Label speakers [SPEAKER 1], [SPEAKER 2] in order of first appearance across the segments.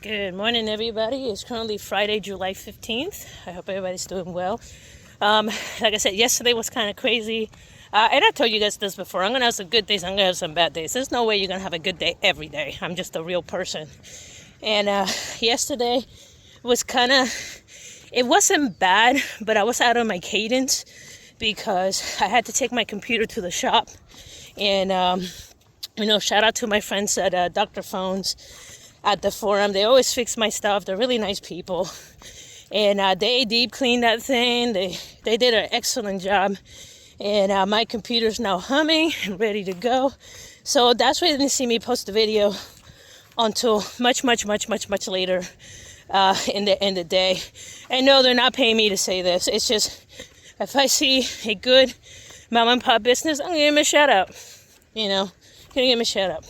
[SPEAKER 1] Good morning, everybody. It's currently Friday, July 15th. I hope everybody's doing well. Like I said, yesterday was kind of crazy. And I told you guys this before. I'm going to have some good days. I'm going to have some bad days. There's no way you're going to have a good day every day. I'm just a real person. And yesterday was it wasn't bad, but I was out of my cadence because I had to take my computer to the shop. And, shout out to my friends at Dr. Phones at the forum. They always fix my stuff. They're really nice people. And they deep cleaned that thing. They did an excellent job. And my computer's now humming and ready to go. So that's why you didn't see me post the video until much later in the day. And no, they're not paying me to say this. It's just, if I see a good mom and pop business, I'm going to give them a shout out. Going to give them a shout out.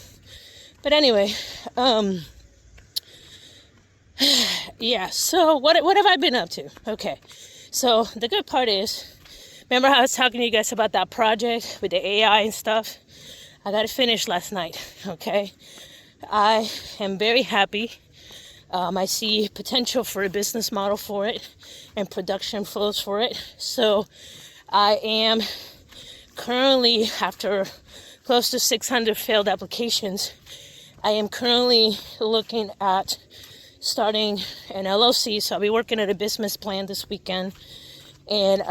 [SPEAKER 1] But anyway, yeah, so what have I been up to? Okay, so the good part is, remember how I was talking to you guys about that project with the AI and stuff? I got it finished last night, okay? I am very happy. I see potential for a business model for it and production flows for it. So I am currently, after close to 600 failed applications, I am currently looking at starting an LLC. So I'll be working at a business plan this weekend. And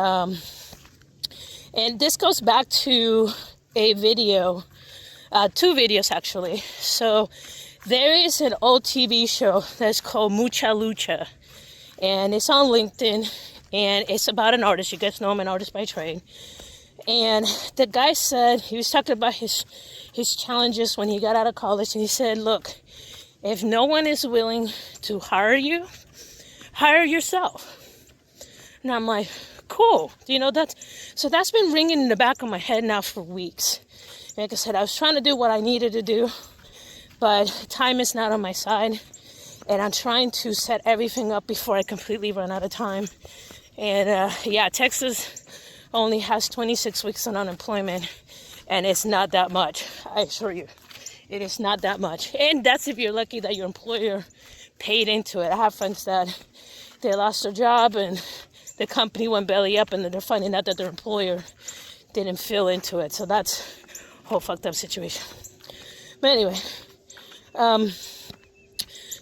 [SPEAKER 1] this goes back to a video, two videos actually. So there is an old TV show that's called Mucha Lucha, and it's on LinkedIn, and it's about an artist. You guys know I'm an artist by trade. And the guy said, he was talking about his challenges when he got out of college, and he said, look, if no one is willing to hire you, hire yourself. And I'm like, cool. That's been ringing in the back of my head now for weeks. Like I said, I was trying to do what I needed to do, but time is not on my side. And I'm trying to set everything up before I completely run out of time. And Texas only has 26 weeks on unemployment, and it's not that much, I assure you. It is not that much. And that's if you're lucky that your employer paid into it. I have friends that they lost their job and the company went belly up, and then they're finding out that their employer didn't fill into it. So that's a whole fucked up situation. But anyway,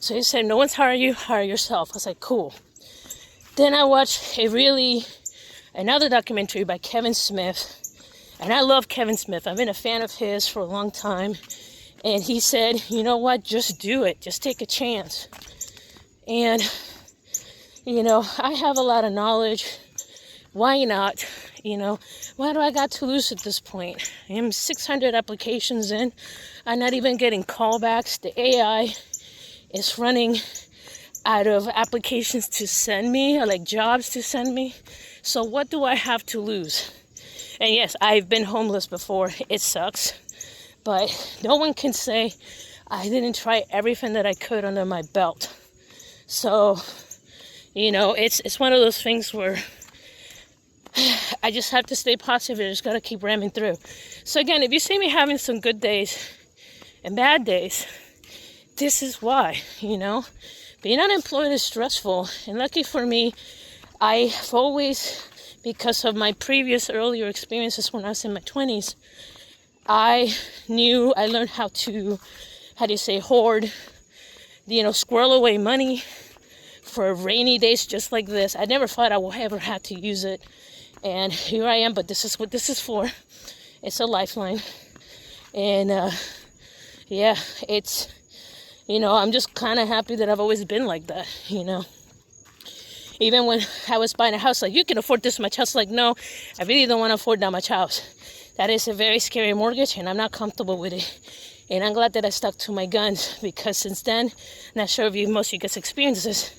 [SPEAKER 1] so he said, no one's hiring you, hire yourself. I was like, cool. Then I watched another documentary by Kevin Smith. And I love Kevin Smith. I've been a fan of his for a long time. And he said, you know what, just do it. Just take a chance. And, I have a lot of knowledge. Why not? Why do I got to lose at this point? I'm 600 applications in. I'm not even getting callbacks. The AI is running out of applications to send me, or like jobs to send me. So what do I have to lose? And yes, I've been homeless before. It sucks. But no one can say I didn't try everything that I could under my belt. So, it's one of those things where I just have to stay positive. I just got to keep ramming through. So again, if you see me having some good days and bad days, this is why, Being unemployed is stressful. And lucky for me, I've always, because of my previous earlier experiences when I was in my 20s, I learned how to, hoard, squirrel away money for rainy days just like this. I never thought I would ever have to use it. And here I am, but this is what this is for. It's a lifeline. And, it's, I'm just kind of happy that I've always been like that, Even when I was buying a house, like, you can afford this much house. Like, no, I really don't want to afford that much house. That is a very scary mortgage, and I'm not comfortable with it. And I'm glad that I stuck to my guns, because since then, not sure if most of you guys experience this,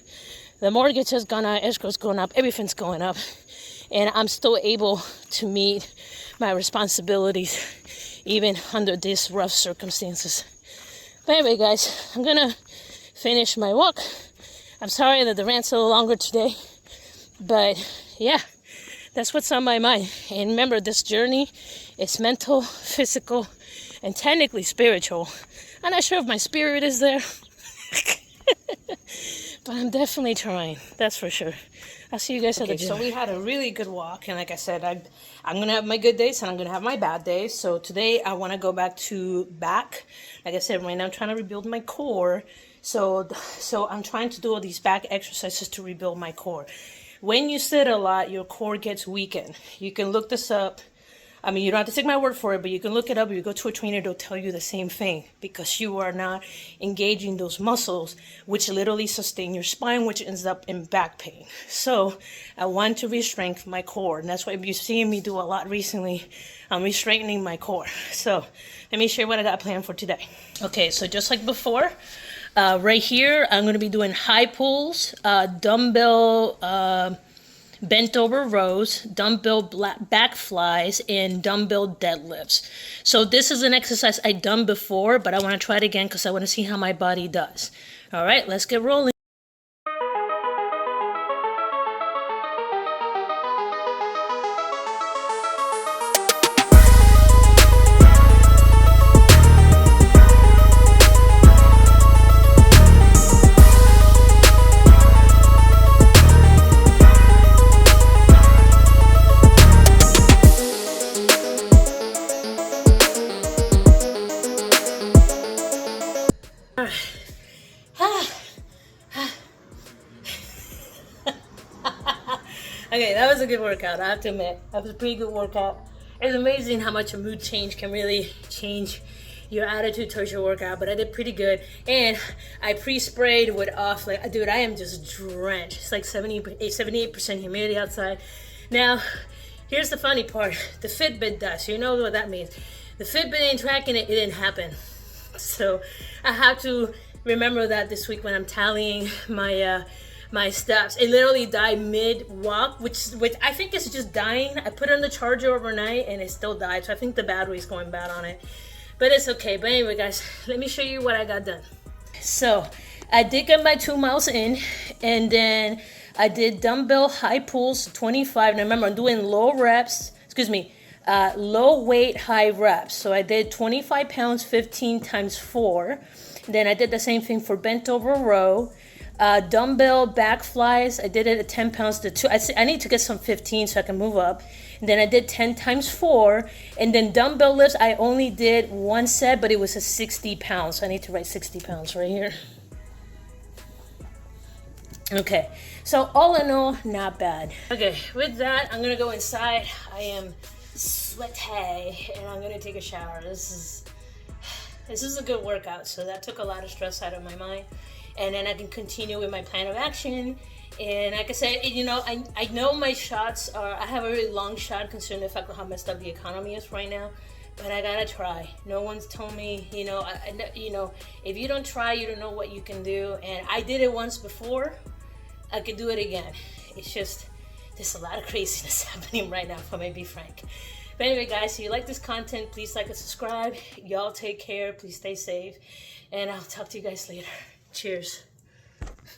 [SPEAKER 1] the mortgage has gone up, escrow's going up, everything's going up. And I'm still able to meet my responsibilities, even under these rough circumstances. But anyway, guys, I'm going to finish my walk. I'm sorry that the rant's a little longer today, but yeah, that's what's on my mind. And remember, this journey is mental, physical, and technically spiritual. I'm not sure if my spirit is there. But I'm definitely trying. That's for sure. I'll see you guys at the gym. So we had a really good walk. And like I said, I'm going to have my good days and I'm going to have my bad days. So today I want to go back to back. Like I said, right now I'm trying to rebuild my core. So I'm trying to do all these back exercises to rebuild my core. When you sit a lot, your core gets weakened. You can look this up. I mean, you don't have to take my word for it, but you can look it up. If you go to a trainer, they'll tell you the same thing because you are not engaging those muscles, which literally sustain your spine, which ends up in back pain. So I want to re-strengthen my core. And that's why you're seeing me do a lot recently. I'm re-strengthening my core. So let me share what I got planned for today. Okay, so just like before, right here, I'm going to be doing high pulls, dumbbell bent over rows, dumbbell back flies, and dumbbell deadlifts. So this is an exercise I've done before, but I want to try it again because I want to see how my body does. All right, let's get rolling. Okay, that was a good workout, I have to admit. That was a pretty good workout. It's amazing how much a mood change can really change your attitude towards your workout, but I did pretty good. And I pre-sprayed with off, like, dude, I am just drenched. It's like 78% humidity outside. Now, here's the funny part. The Fitbit does, you know what that means. The Fitbit ain't tracking it, it didn't happen. So I have to remember that this week when I'm tallying my steps. It literally died mid-walk, which I think is just dying. I put it on the charger overnight and it still died. So I think the battery's going bad on it. But it's okay. But anyway, guys, let me show you what I got done. So I did get my 2 miles in, and then I did dumbbell high pulls, 25. Now remember, I'm doing low weight, high reps. So I did 25 pounds, 15 times 4. Then I did the same thing for bent over row. Dumbbell back flies, I did it at 10 pounds to 2. I need to get some 15 so I can move up. And then I did 10 times 4. And then dumbbell lifts, I only did 1 set, but it was a 60 pounds. So I need to write 60 pounds right here. Okay, so all in all, not bad. Okay, with that, I'm gonna go inside. I am sweaty and I'm gonna take a shower. This is a good workout, so that took a lot of stress out of my mind. And then I can continue with my plan of action. And like I said, you know, I know my shots are, I have a really long shot considering the fact of how messed up the economy is right now. But I gotta try. No one's told me, you know, if you don't try, you don't know what you can do. And I did it once before. I could do it again. It's just, there's a lot of craziness happening right now, if I may be frank. But anyway, guys, if you like this content, please like and subscribe. Y'all take care. Please stay safe. And I'll talk to you guys later. Cheers.